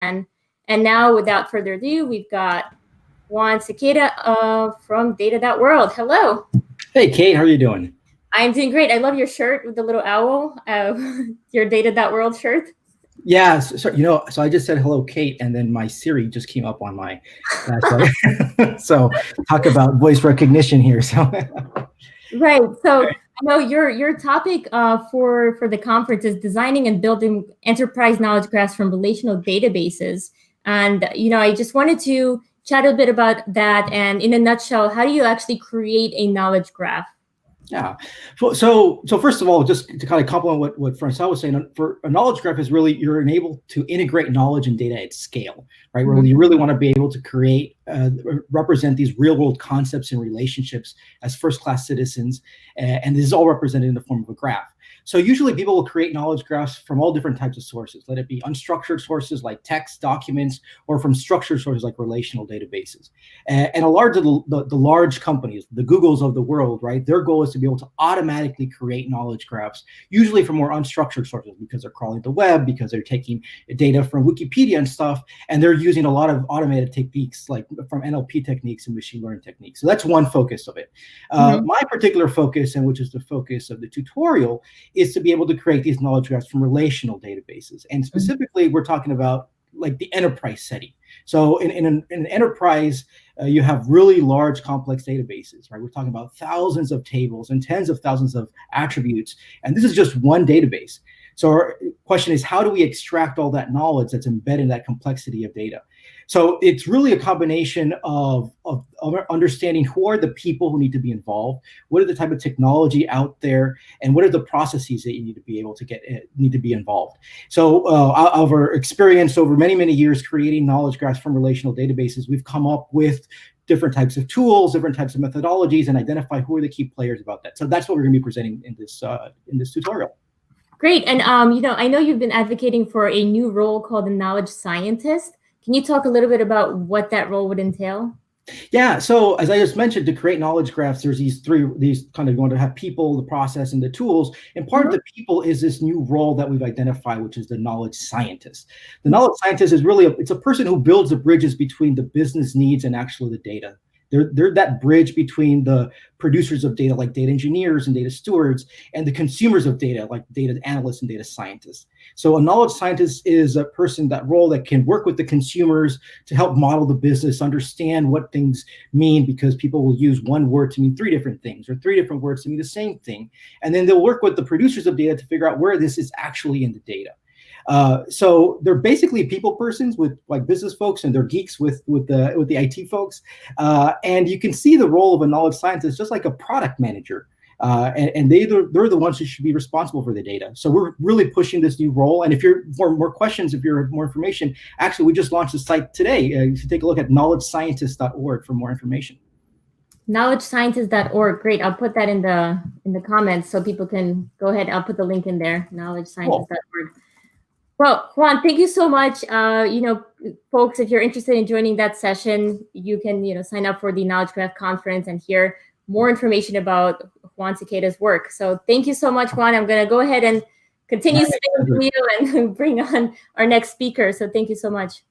And now, without further ado, we've got Juan Sequeda from data.world. Hello. Hey, Kate, how are you doing? I'm doing great. I love your shirt with the little owl, your data.world shirt. Yeah, so I just said hello, Kate, and then my Siri just came up on my flashlight. So talk about voice recognition here. So right. So I know your topic for the conference is designing and building enterprise knowledge graphs from relational databases. And I just wanted to chat a bit about that. And in a nutshell, how do you actually create a knowledge graph? yeah, so first of all, just to kind of complement what Francois was saying, for a knowledge graph is really you're enabled to integrate knowledge and data at scale, right? Where you really want to be able to create, represent these real world concepts and relationships as first class citizens, and this is all represented in the form of a graph. So usually people will create knowledge graphs from all different types of sources, let it be unstructured sources like text, documents, or from structured sources like relational databases. And a large of the large companies, the Googles of the world, right, their goal is to be able to automatically create knowledge graphs, usually from more unstructured sources because they're crawling the web, because they're taking data from Wikipedia and stuff, and they're using a lot of automated techniques like from NLP techniques and machine learning techniques. So that's one focus of it. My particular focus, and which is the focus of the tutorial, is to be able to create these knowledge graphs from relational databases. And specifically, we're talking about like the enterprise setting. So in an enterprise, you have really large, complex databases, right? We're talking about thousands of tables and tens of thousands of attributes. And this is just one database. So our question is, how do we extract all that knowledge that's embedded in that complexity of data? So it's really a combination of understanding who are the people who need to be involved, what are the type of technology out there, and what are the processes that you need to be able to need to be involved. So of our experience over many, many years creating knowledge graphs from relational databases, we've come up with different types of tools, different types of methodologies, and identify who are the key players about that. So that's what we're going to be presenting in this tutorial. Great. And I know you've been advocating for a new role called the knowledge scientist. Can you talk a little bit about what that role would entail? Yeah, so as I just mentioned, to create knowledge graphs, there's these kind of going to have people, the process, and the tools. And part of the people is this new role that we've identified, which is the knowledge scientist. The knowledge scientist is really it's a person who builds the bridges between the business needs and actually the data. They're that bridge between the producers of data, like data engineers and data stewards, and the consumers of data, like data analysts and data scientists. So a knowledge scientist is a person, that role that can work with the consumers to help model the business, understand what things mean, because people will use one word to mean three different things, or three different words to mean the same thing. And then they'll work with the producers of data to figure out where this is actually in the data. So they're basically people persons with like business folks, and they're geeks with the IT folks. And you can see the role of a knowledge scientist just like a product manager. And they're the ones who should be responsible for the data. So we're really pushing this new role. And if you're more questions, if you're more information, actually, we just launched the site today. You should take a look at knowledgescientist.org for more information. Knowledgescientist.org. Great. I'll put that in the comments so people can go ahead. I'll put the link in there. Knowledgescientist.org. Cool. Well, Juan, thank you so much. Folks, if you're interested in joining that session, you can, sign up for the Knowledge Graph Conference and hear more information about Juan Sequeda's work. So thank you so much, Juan. I'm going to go ahead and continue spinning the wheel and bring on our next speaker. So thank you so much.